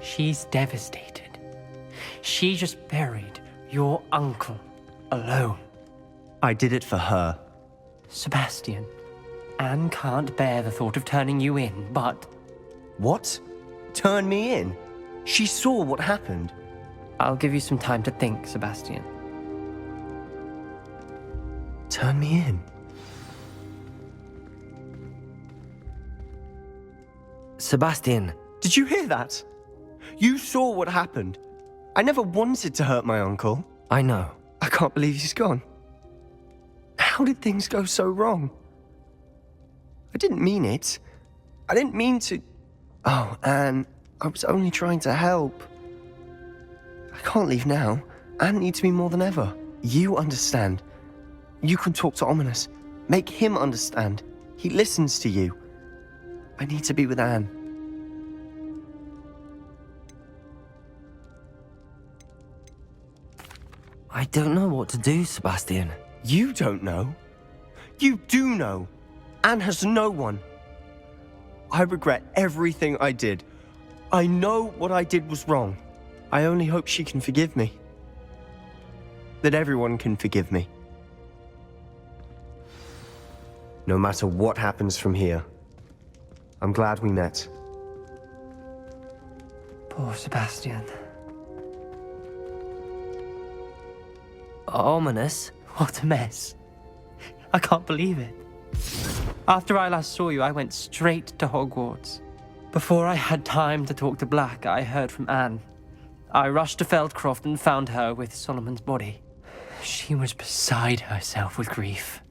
She's devastated. She just buried your uncle alone. I did it for her. Sebastian, Anne can't bear the thought of turning you in, but... What? Turn me in? She saw what happened. I'll give you some time to think, Sebastian. Turn me in? Sebastian. Did you hear that? You saw what happened. I never wanted to hurt my uncle. I know. I can't believe he's gone. How did things go so wrong? I didn't mean it. I didn't mean to... Oh, Anne, I was only trying to help. I can't leave now. Anne needs me more than ever. You understand. You can talk to Ominous. Make him understand. He listens to you. I need to be with Anne. I don't know what to do, Sebastian. You don't know. You do know. Anne has no one. I regret everything I did. I know what I did was wrong. I only hope she can forgive me. That everyone can forgive me. No matter what happens from here, I'm glad we met. Poor Sebastian. Ominous? What a mess. I can't believe it. After I last saw you, I went straight to Hogwarts. Before I had time to talk to Black, I heard from Anne. I rushed to Feldcroft and found her with Solomon's body. She was beside herself with grief.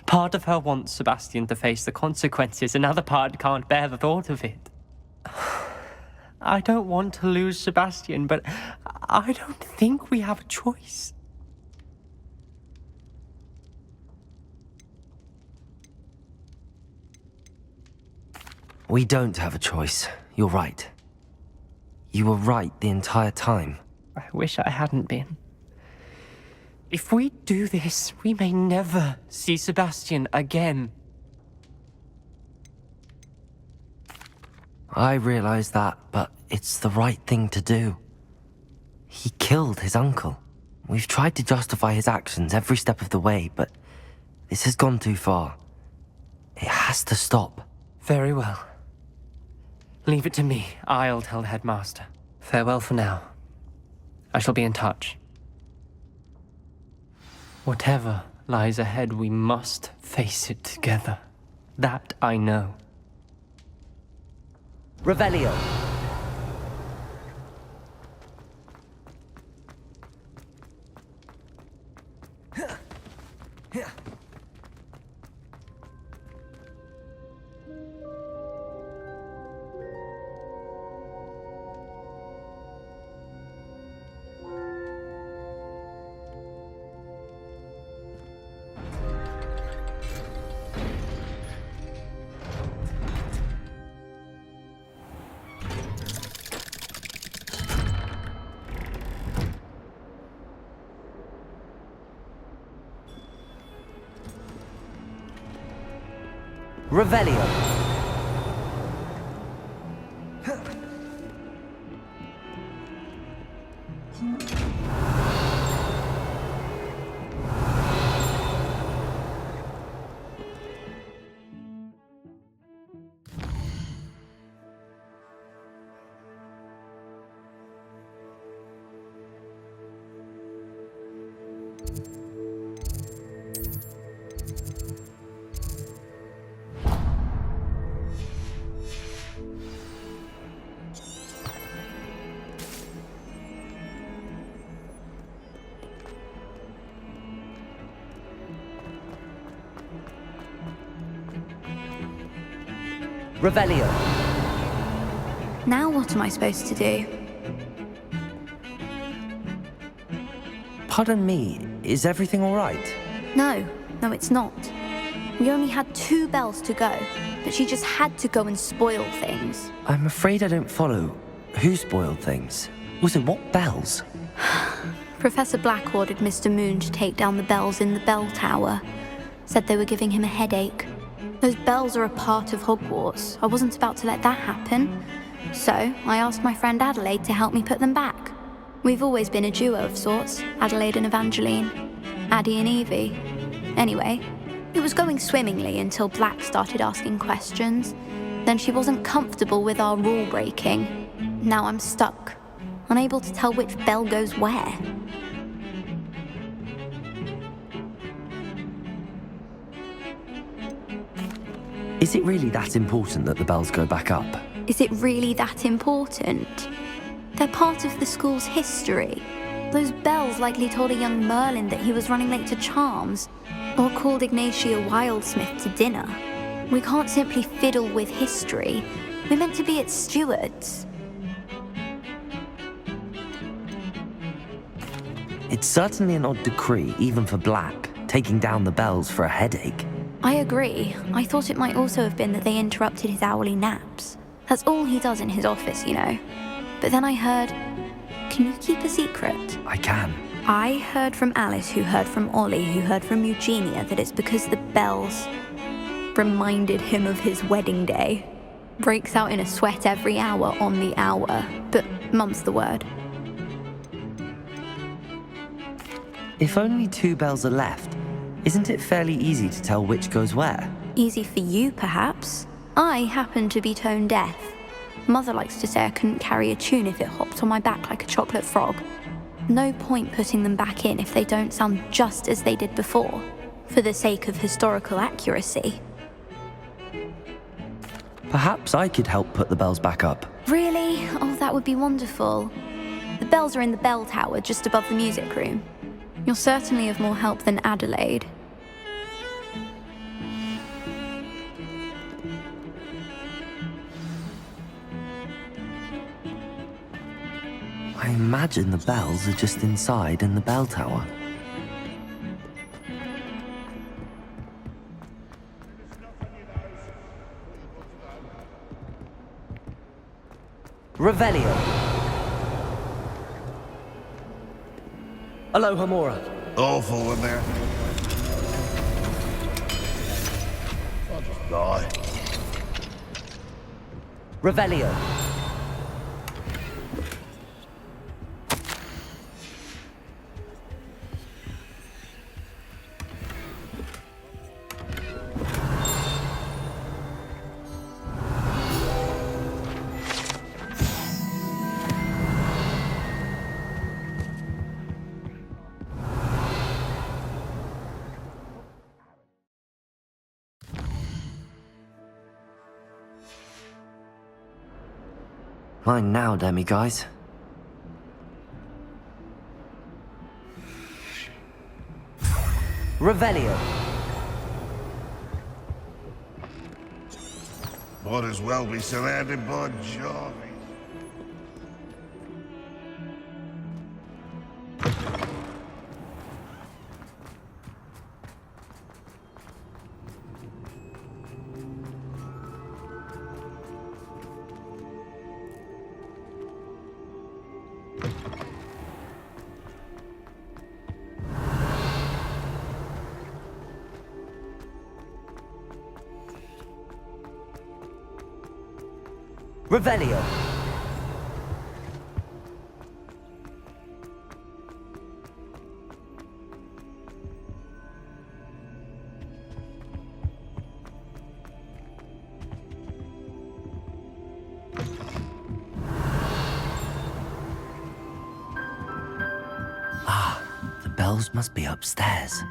Part of her wants Sebastian to face the consequences, another part can't bear the thought of it. I don't want to lose Sebastian, but I don't think we have a choice. We don't have a choice. You're right. You were right the entire time. I wish I hadn't been. If we do this, we may never see Sebastian again. I realize that, but it's the right thing to do. He killed his uncle. We've tried to justify his actions every step of the way, but this has gone too far. It has to stop. Very well. Leave it to me. I'll tell the headmaster. Farewell for now. I shall be in touch. Whatever lies ahead, we must face it together. That I know. Revelio. Revelio. Revelio. Now what am I supposed to do? Pardon me, is everything all right? No, it's not. We only had 2 bells to go, but she just had to go and spoil things. I'm afraid I don't follow. Who spoiled things? Also, what bells? Professor Black ordered Mr. Moon to take down the bells in the bell tower. Said they were giving him a headache. Those bells are a part of Hogwarts. I wasn't about to let that happen. So, I asked my friend Adelaide to help me put them back. We've always been a duo of sorts, Adelaide and Evangeline. Addie and Evie. Anyway, it was going swimmingly until Black started asking questions. Then she wasn't comfortable with our rule breaking. Now I'm stuck, unable to tell which bell goes where. Is it really that important that the bells go back up? Is it really that important? They're part of the school's history. Those bells likely told a young Merlin that he was running late to charms, or called Ignatia Wildsmith to dinner. We can't simply fiddle with history. We're meant to be its stewards. It's certainly an odd decree, even for Black, taking down the bells for a headache. I agree. I thought it might also have been that they interrupted his hourly naps. That's all he does in his office, you know. But then I heard... Can you keep a secret? I can. I heard from Alice, who heard from Ollie, who heard from Eugenia, that it's because the bells reminded him of his wedding day. Breaks out in a sweat every hour on the hour, but mum's the word. If only 2 bells are left, isn't it fairly easy to tell which goes where? Easy for you, perhaps. I happen to be tone deaf. Mother likes to say I couldn't carry a tune if it hopped on my back like a chocolate frog. No point putting them back in if they don't sound just as they did before, for the sake of historical accuracy. Perhaps I could help put the bells back up. Really? Oh, that would be wonderful. The bells are in the bell tower just above the music room. You're certainly of more help than Adelaide. I imagine the bells are just inside in the bell tower. Revelio. Aloha Mora. Awful, wasn't there? I'll just die. Revelio. Mine now, demi-guys. Revelio. Might as well be surrounded by Jarvis. Revelio. Ah, the bells must be upstairs.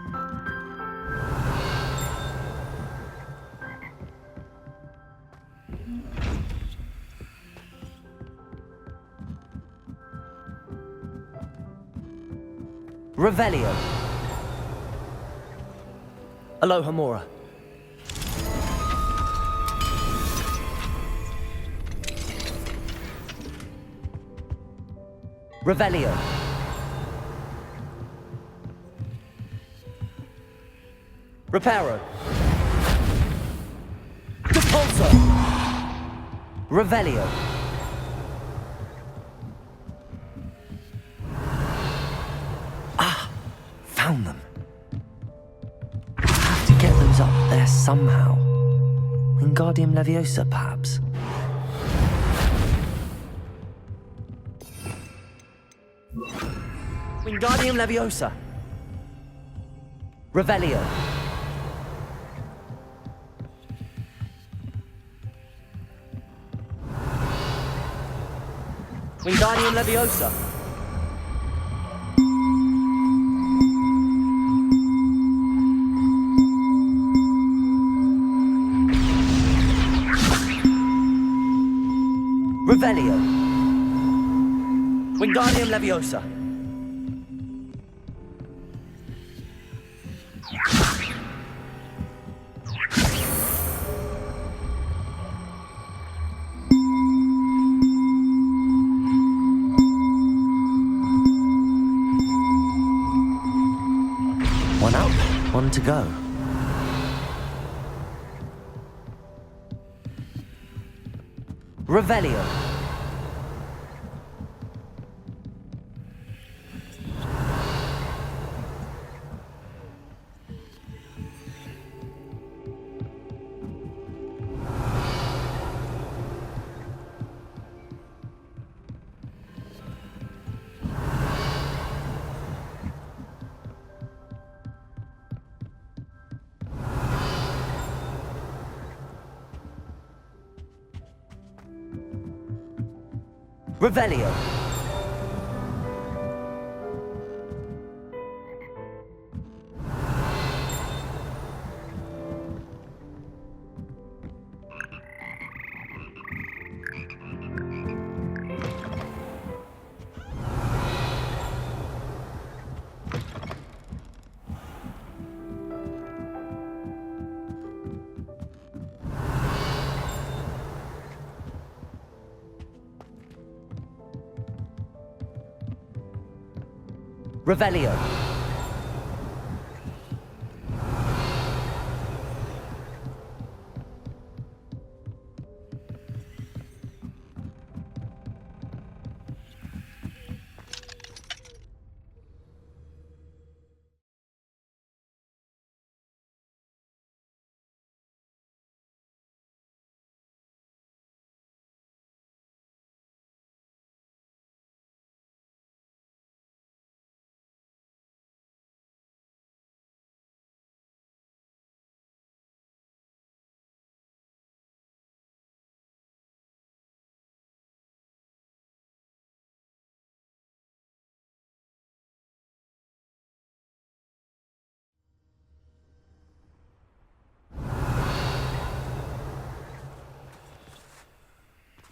Revelio. Aloha Mora. Revelio. Reparo. Repulsor. Revelio. Ah, found them. I have to get those up there somehow. Wingardium Leviosa, perhaps? Wingardium Leviosa. Revelio. Wingardium Leviosa. Revelio. Wingardium Leviosa. One up, one to go. Revelio. Revelio. Revelio.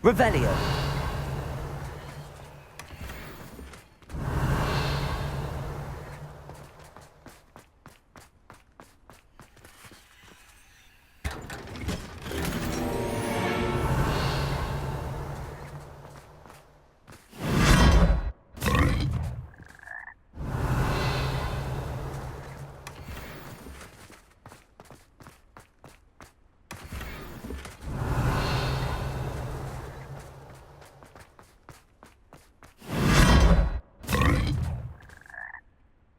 Revelio.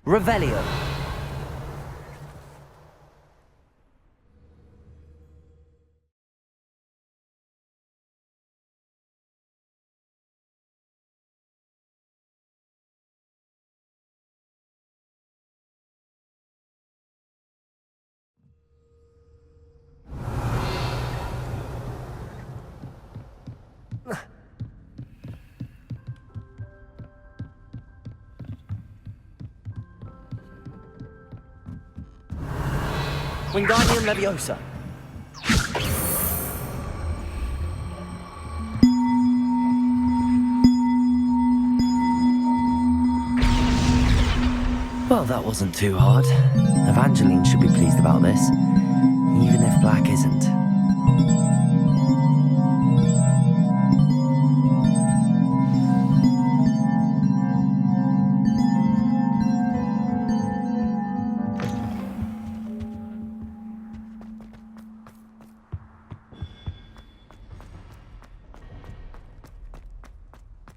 Revelio. Wingardium Leviosa. Well, that wasn't too hard. Evangeline should be pleased about this, even if Black isn't.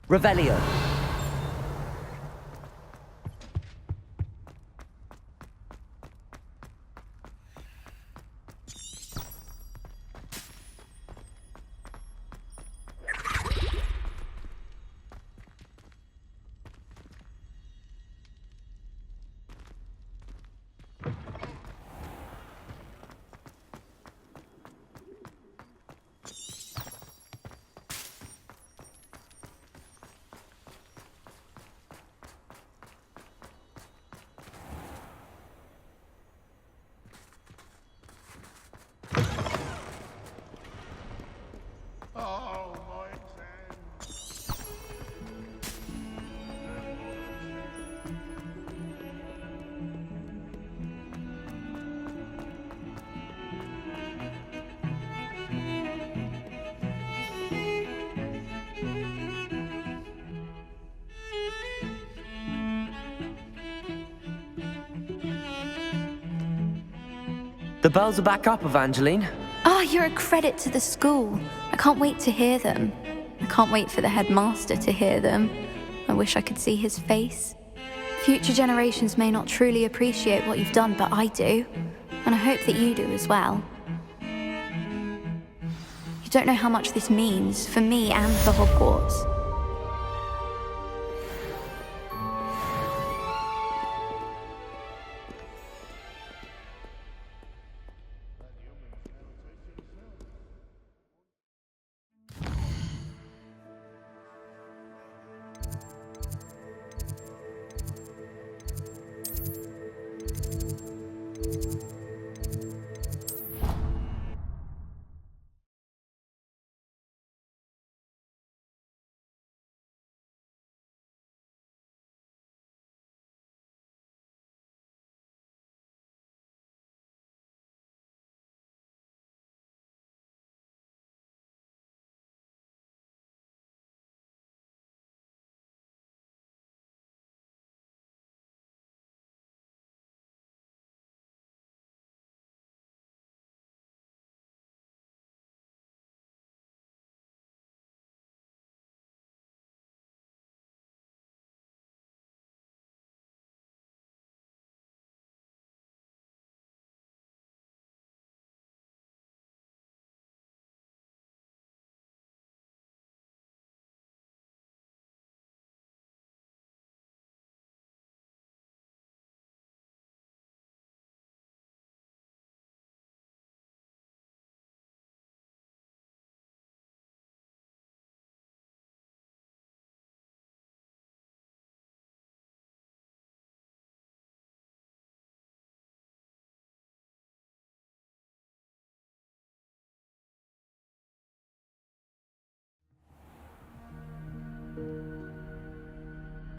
Revelio. Oh, my exam. The bells are back up, Evangeline. Oh, you're a credit to the school. I can't wait to hear them. I can't wait for the headmaster to hear them. I wish I could see his face. Future generations may not truly appreciate what you've done, but I do. And I hope that you do as well. You don't know how much this means for me and for Hogwarts.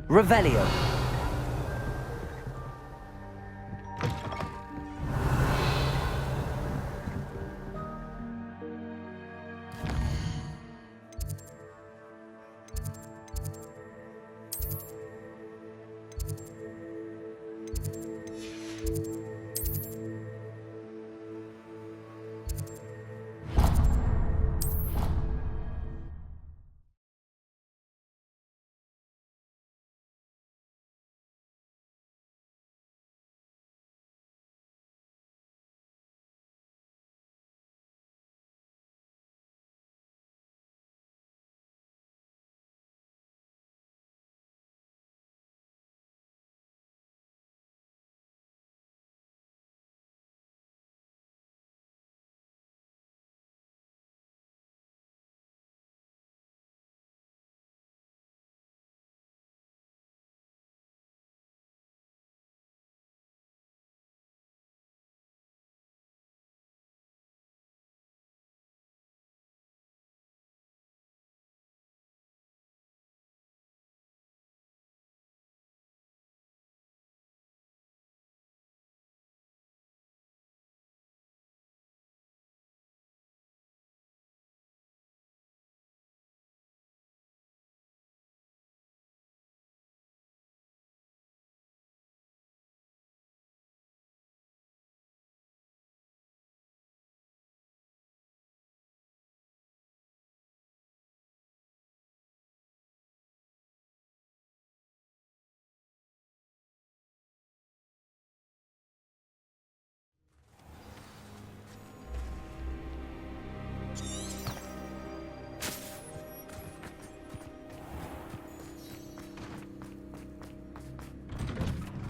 Revelio.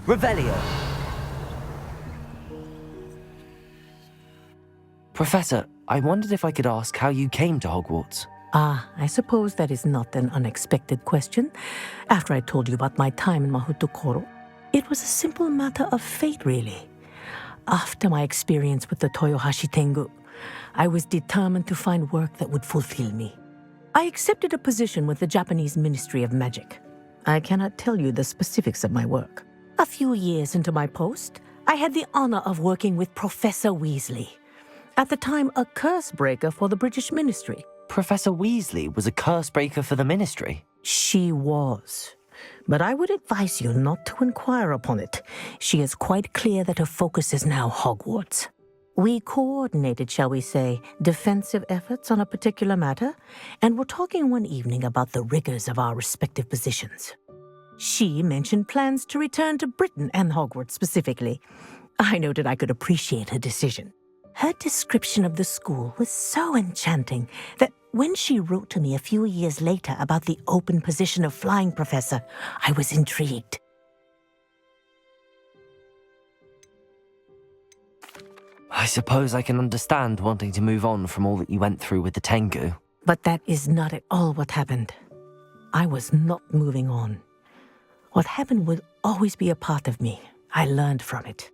Revelio. Professor, I wondered if I could ask how you came to Hogwarts. I suppose that is not an unexpected question. After I told you about my time in Mahutokoro, it was a simple matter of fate, really. After my experience with the Toyohashi Tengu, I was determined to find work that would fulfill me. I accepted a position with the Japanese Ministry of Magic. I cannot tell you the specifics of my work. A few years into my post, I had the honor of working with Professor Weasley, at the time a curse breaker for the British Ministry. Professor Weasley was a curse breaker for the Ministry. She was. But I would advise you not to inquire upon it. She is quite clear that her focus is now Hogwarts. We coordinated, shall we say, defensive efforts on a particular matter, and were talking one evening about the rigors of our respective positions. She mentioned plans to return to Britain and Hogwarts specifically. I noted I could appreciate her decision. Her description of the school was so enchanting that when she wrote to me a few years later about the open position of flying professor, I was intrigued. I suppose I can understand wanting to move on from all that you went through with the Tengu. But that is not at all what happened. I was not moving on. What happened would always be a part of me. I learned from it.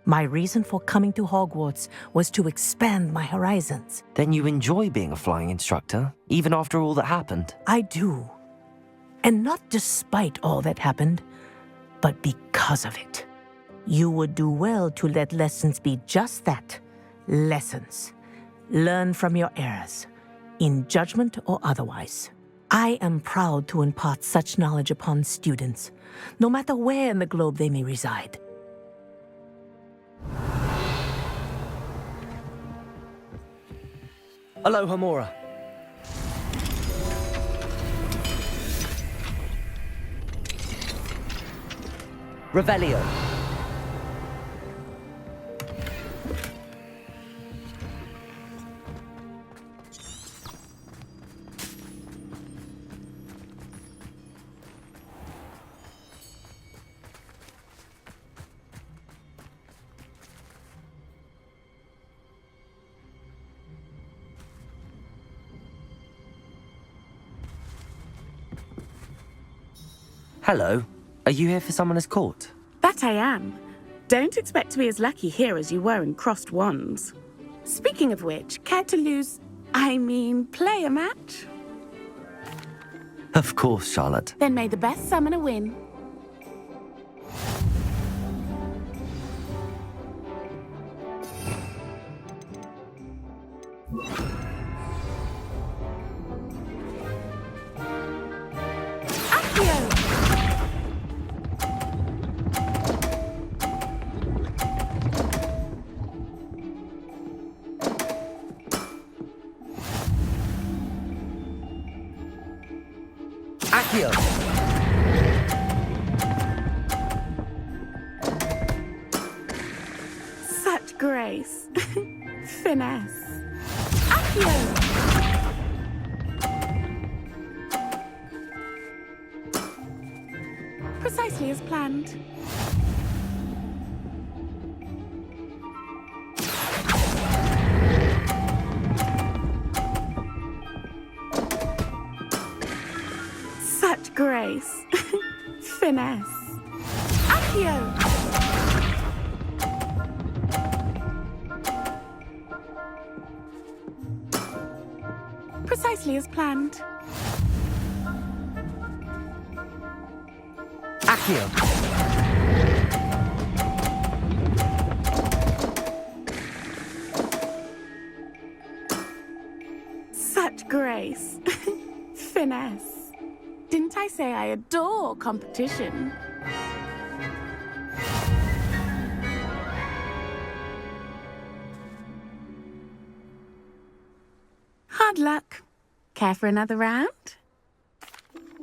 My reason for coming to Hogwarts was to expand my horizons. Then you enjoy being a flying instructor, even after all that happened? I do. And not despite all that happened, but because of it. You would do well to let lessons be just that, lessons. Learn from your errors, in judgment or otherwise. I am proud to impart such knowledge upon students, no matter where in the globe they may reside. Aloha Mora. Revelio. Hello. Are you here for Summoner's Court? That I am. Don't expect to be as lucky here as you were in Crossed Wands. Speaking of which, care to play a match? Of course, Charlotte. Then may the best summoner win. Accio. Such grace. Finesse. Accio! Precisely as planned. Such grace. Finesse. Accio! Precisely as planned. Accio. Such grace. Finesse. Didn't I say I adore competition? Hard luck. Care for another round?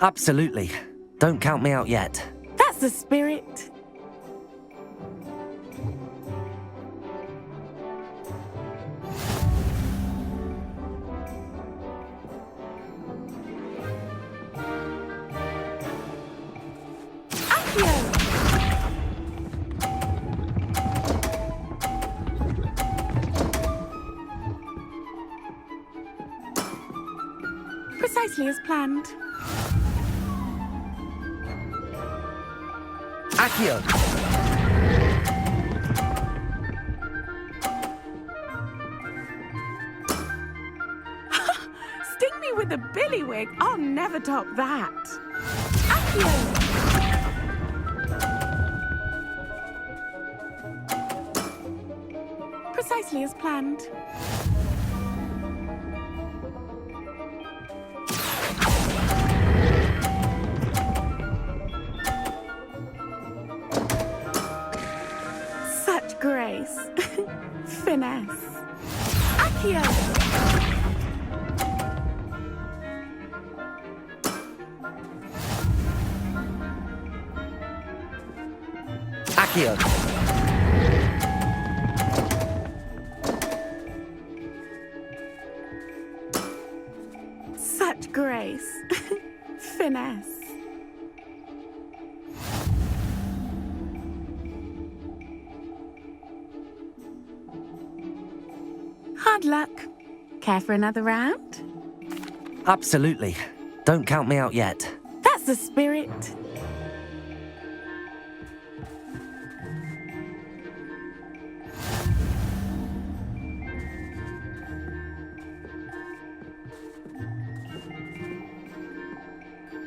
Absolutely. Don't count me out yet. That's the spirit. Accio! Precisely as planned. Accio! Sting me with a billywig. I'll never top that. Accio! Precisely as planned. Such grace. Finesse. Accio! Accio! Such grace. Finesse. Hard luck. Care for another round? Absolutely. Don't count me out yet. That's the spirit.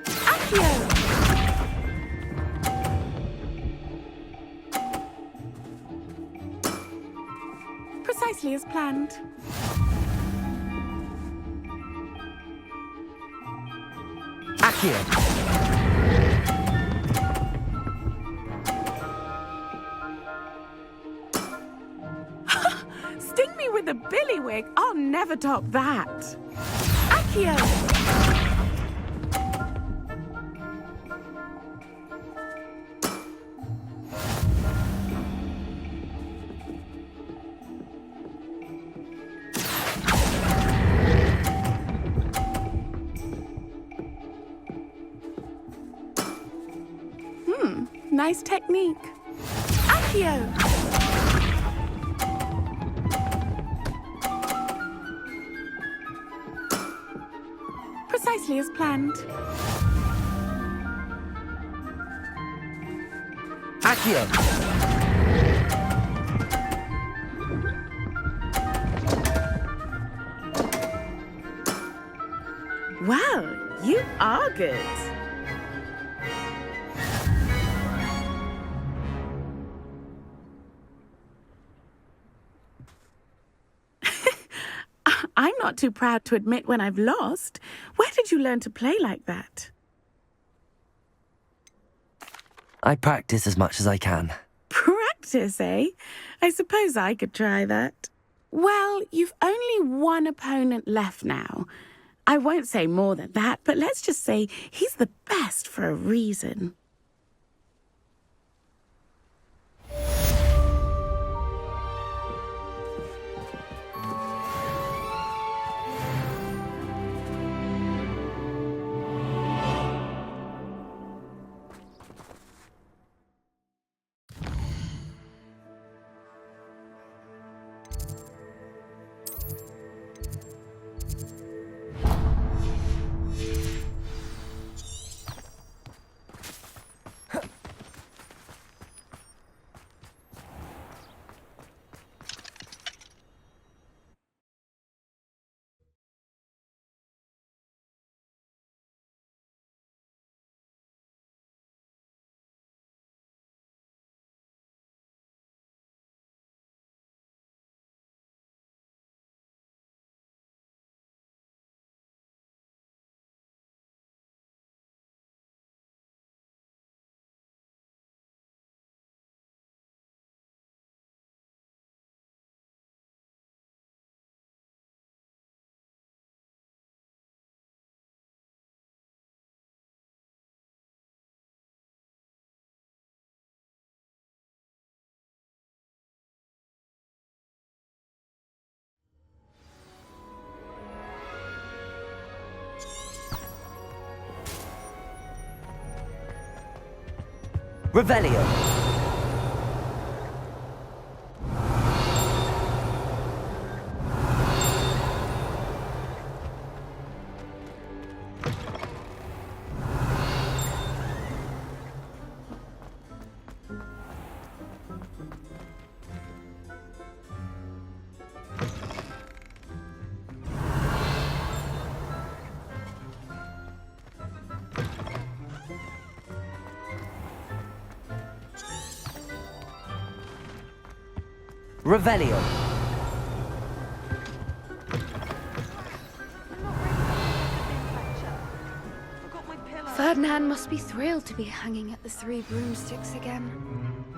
Accio! Precisely as planned. Accio! Sting me with a billywig. I'll never top that. Accio! Nice technique. Accio! Precisely as planned. Accio! Wow, you are good. I'm not too proud to admit when I've lost. Where did you learn to play like that? I practice as much as I can. Practice, eh? I suppose I could try that. Well, you've only one opponent left now. I won't say more than that, but let's just say he's the best for a reason. Revelio! Revelio. Ferdinand must be thrilled to be hanging at the Three Broomsticks again,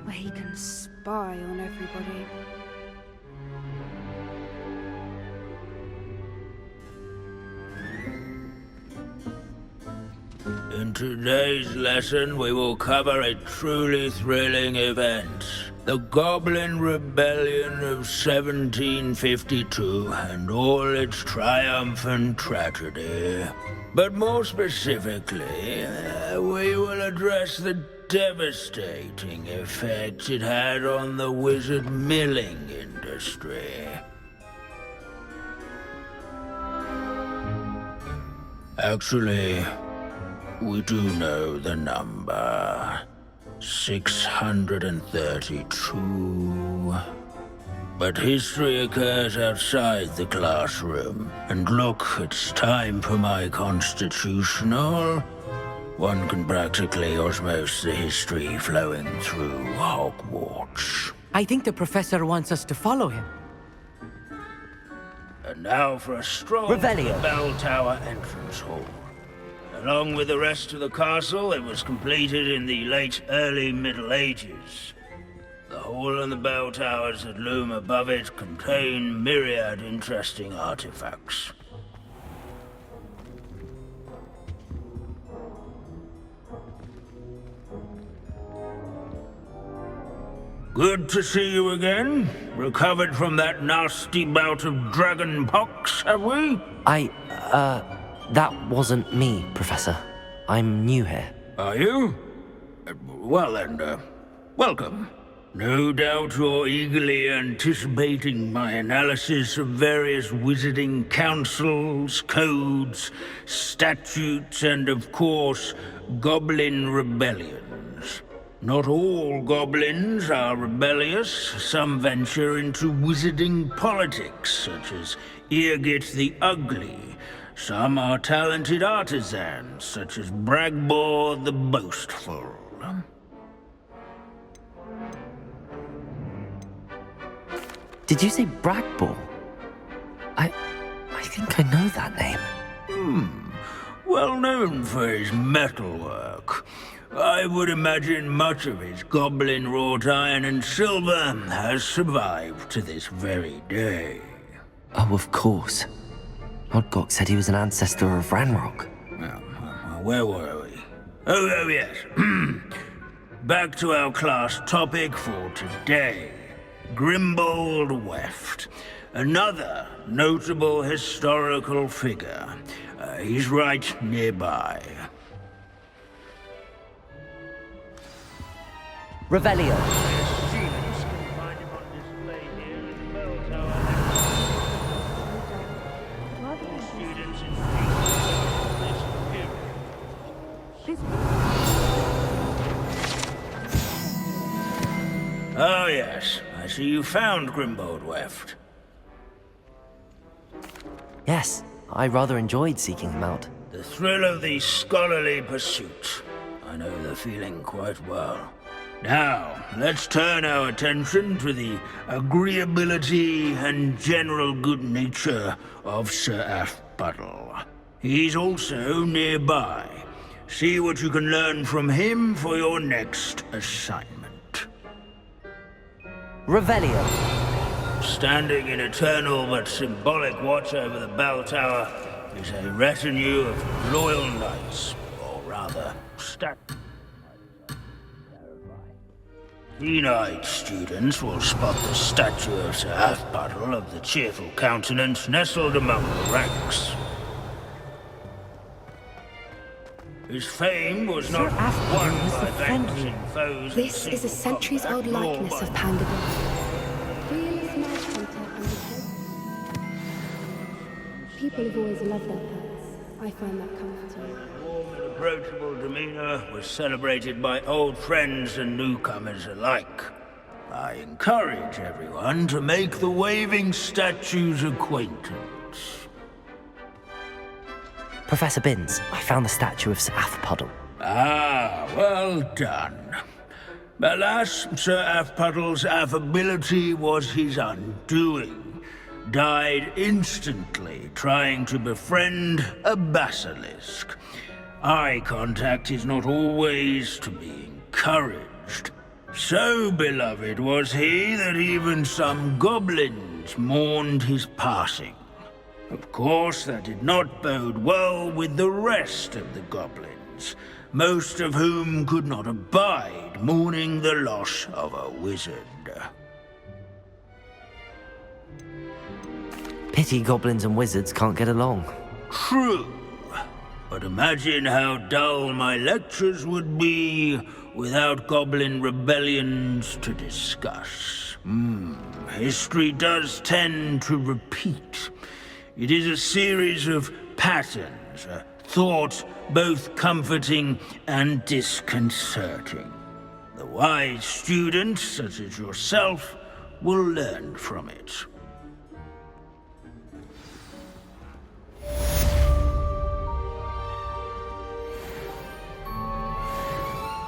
where he can spy on everybody. In today's lesson, we will cover a truly thrilling event. The Goblin Rebellion of 1752 and all its triumphant tragedy. But more specifically, we will address the devastating effect it had on the wizard milling industry. Actually, we do know the number. 632. But history occurs outside the classroom. And look, it's time for my constitutional. One can practically osmose the history flowing through Hogwarts. I think the professor wants us to follow him. And now for a stroll Revelio. to the Bell Tower entrance hall. Along with the rest of the castle, it was completed in the early Middle Ages. The hall and the bell towers that loom above it contain myriad interesting artifacts. Good to see you again. Recovered from that nasty bout of dragon pox, have we? That wasn't me, Professor. I'm new here. Are you? Well then, welcome. No doubt you're eagerly anticipating my analysis of various wizarding councils, codes, statutes, and of course, goblin rebellions. Not all goblins are rebellious. Some venture into wizarding politics, such as Eargit the Ugly. Some are talented artisans, such as Bragbor the Boastful. Did you say Bragbor? I think I know that name. Well known for his metalwork. I would imagine much of his goblin-wrought iron and silver has survived to this very day. Oh, of course. Odgok said he was an ancestor of Ranrock. Well, where were we? Oh yes. Back to our class topic for today. Grimbold Weft. Another notable historical figure. He's right nearby. Revelio. Students can find him on display here in the bell tower. Students in this period. Oh yes, I see you found Grimbold Weft. Yes, I rather enjoyed seeking him out. The thrill of the scholarly pursuit. I know the feeling quite well. Now, let's turn our attention to the agreeability and general good nature of Sir Aphbuttle. He's also nearby. See what you can learn from him for your next assignment. Revelio. Standing in eternal but symbolic watch over the bell tower is a retinue of loyal knights, or rather, Keen-eyed students will spot the statue of Sir Aphbuttle of the cheerful countenance nestled among the ranks. His fame was Sir not Aphbuttle won was by the friendly. vanquishing foes. This in is a single centuries-old combat, nor likeness by of Pandable. Fearless knight hunter and people have always loved their pets. I find that comforting. warm and approachable demeanor was celebrated by old friends and newcomers alike. I encourage everyone to make the waving statue's acquaintance. Professor Binns, I found the statue of Sir Aphbuttle. Ah, well done. Alas, Sir Afpuddle's affability was his undoing. Died instantly trying to befriend a basilisk. Eye contact is not always to be encouraged. So beloved was he that even some goblins mourned his passing. Of course, that did not bode well with the rest of the goblins, most of whom could not abide mourning the loss of a wizard. Pity goblins and wizards can't get along. True. But imagine how dull my lectures would be without goblin rebellions to discuss. History does tend to repeat. It is a series of patterns, a thought both comforting and disconcerting. The wise student, such as yourself, will learn from it.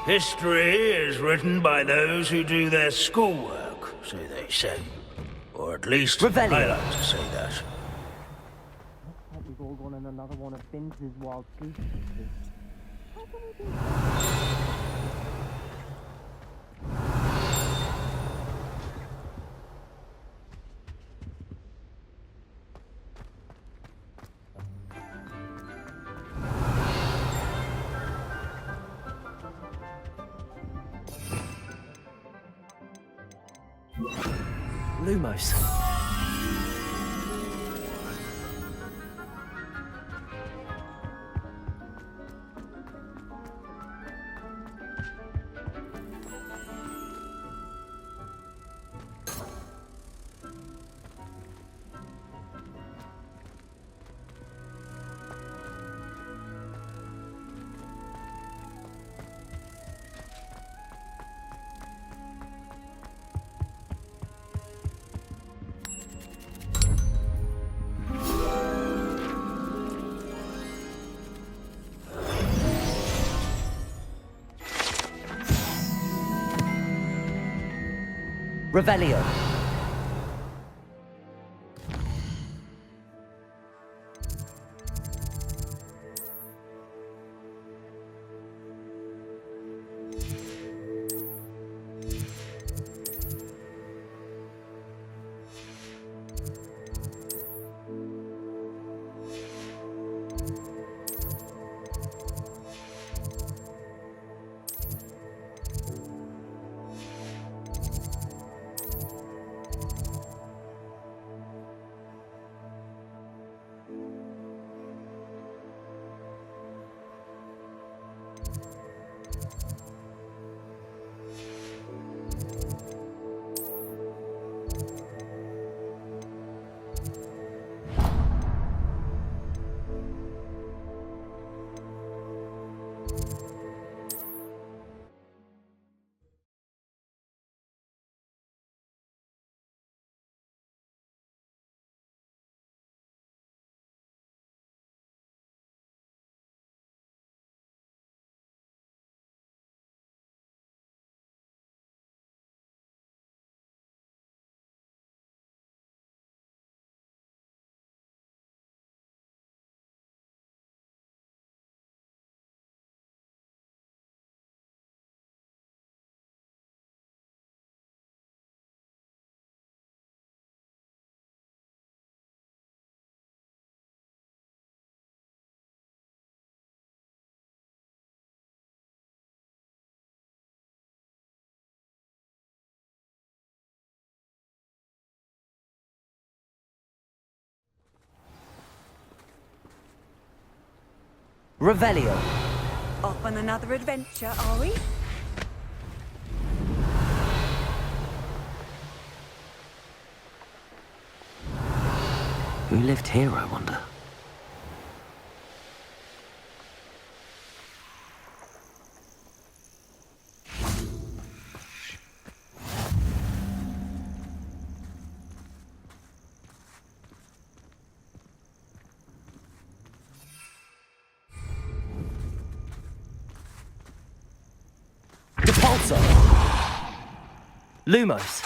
History is written by those who do their schoolwork, so they say. Or at least, Revelio. I like to say that. We've all gone on another one of Vince's wild goose Lumos. Revelio. Revelio. Off on another adventure, are we? Who lived here, I wonder? Repulsor! Lumos.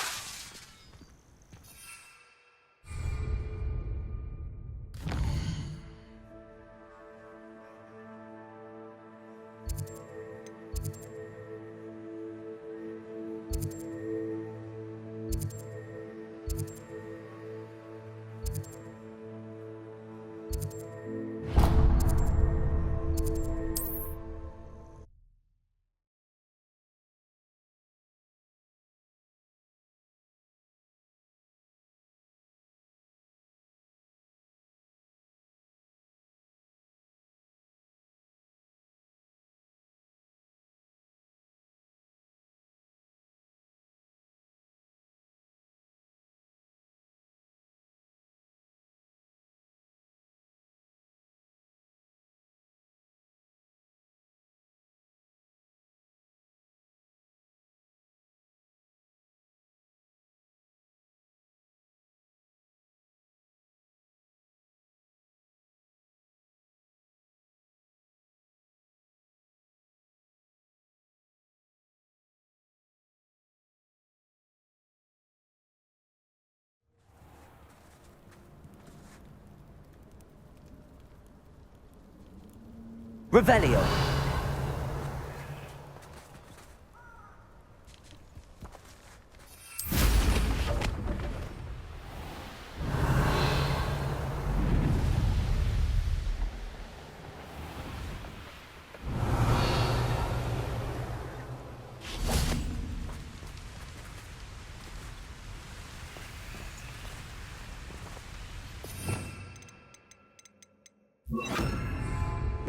Revelio.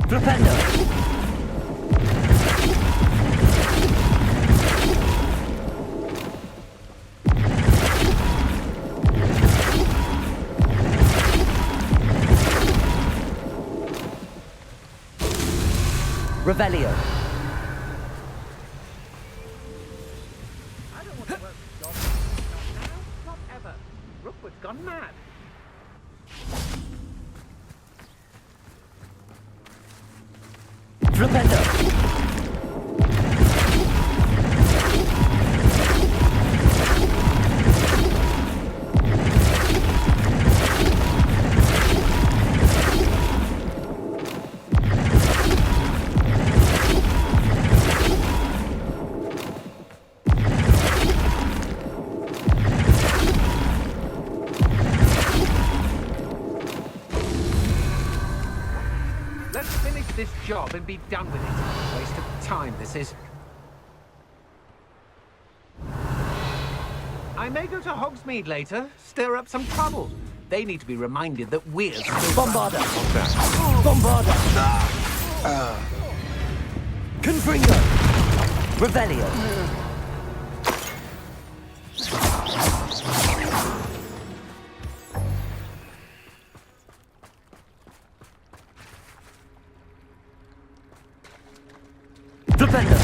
Flipendo. Revelio. I don't want to work with dogs. Not now, not ever. Rookwood's gone mad. Flipendo. Let's finish this job and be done with it. Waste of time, this is. I may go to Hogsmeade later, stir up some trouble. They need to be reminded that we're still... Bombarda. Bombarda. Confringo. Revelio. Flipendo.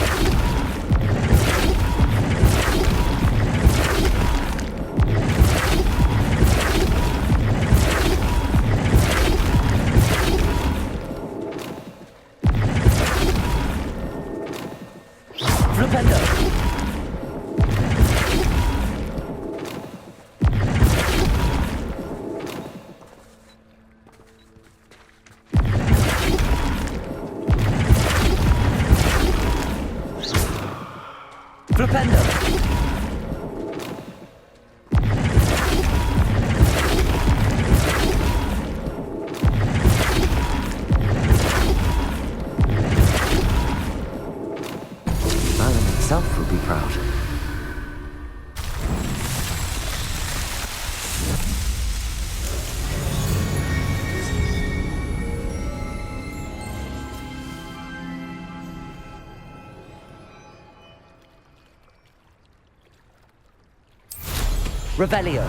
Flipendo. Flipendo. Merlin himself would be proud. Revelio.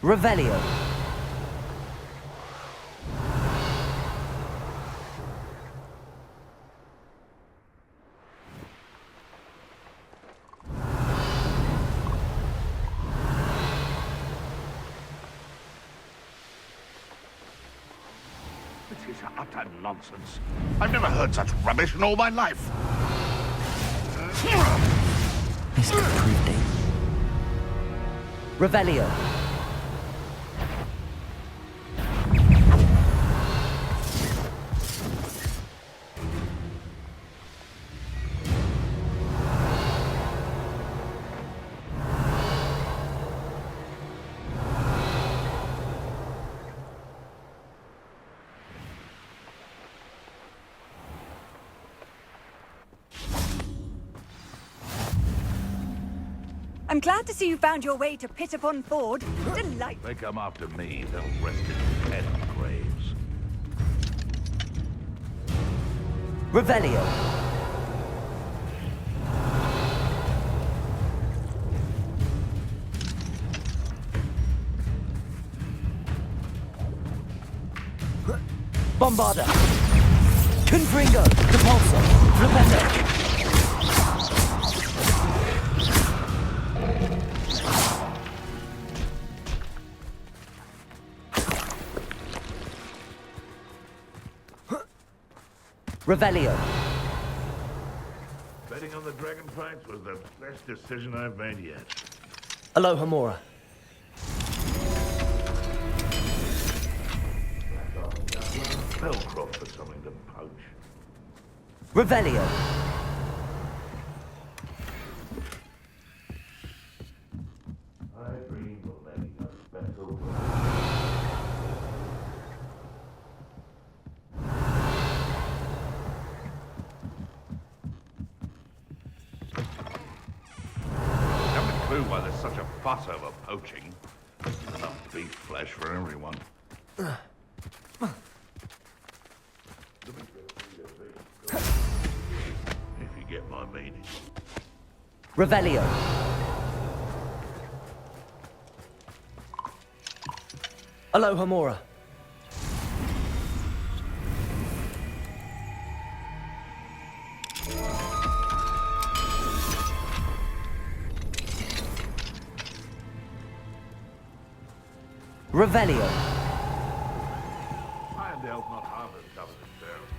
Revelio. This is utter nonsense. I've never heard such rubbish in all my life. This could prove dangerous. Revelio. I'm glad to see you found your way to Pittipon Ford. Delightful. They come after me, they'll rest in dead graves. Revelio. Bombarda. Confringo. Depulso. Flipendo. Revelio. Betting on the dragon fights was the best decision I've made yet. Aloha Mora. Bellcroft for something to poach. Revelio. I dream of letting a special clue why there's such a fuss over poaching. There's enough beef flesh for everyone. If you get my meaning. Revelio. Aloha Mora. Revelio. Irondale's not half as tough as it sounds.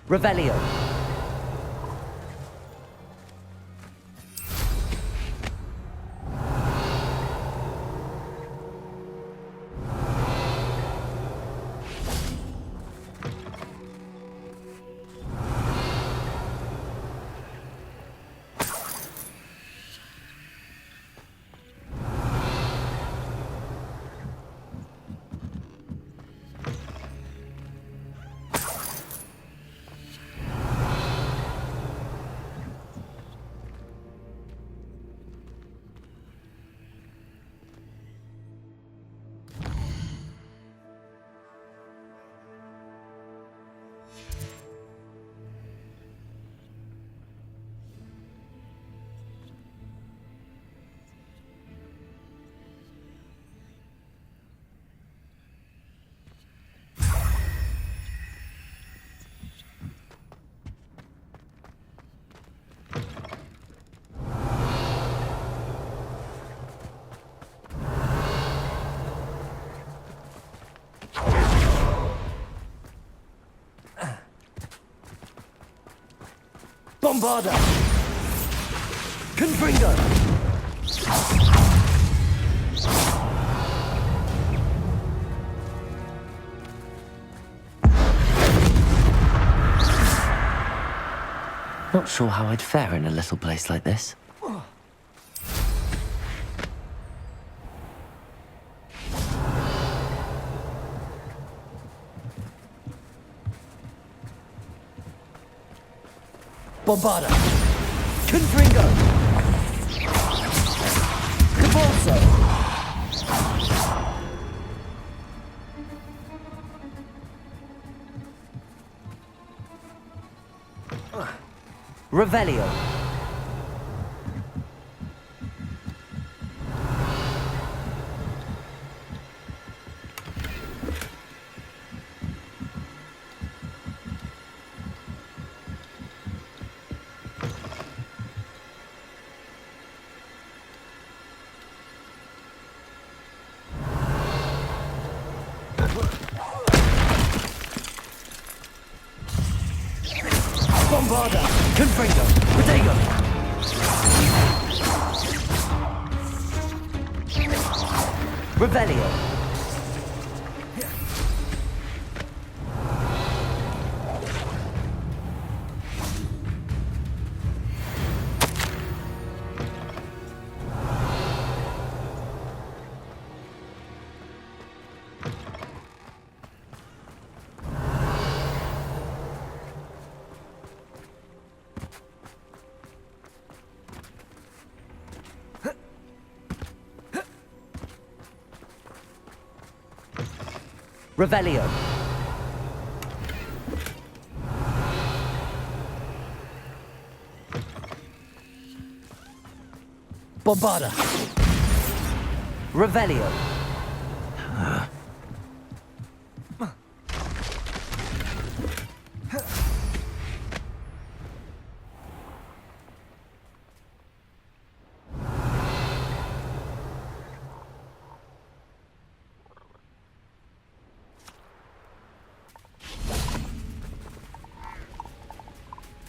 Revelio. Bombarda! Confringo! Not sure how I'd fare in a little place like this. Bombarda. Confringo. Cabalso. Revelio. Bombarda. Confringo. Protego. Revelio. Revelio. Bombarda. Revelio.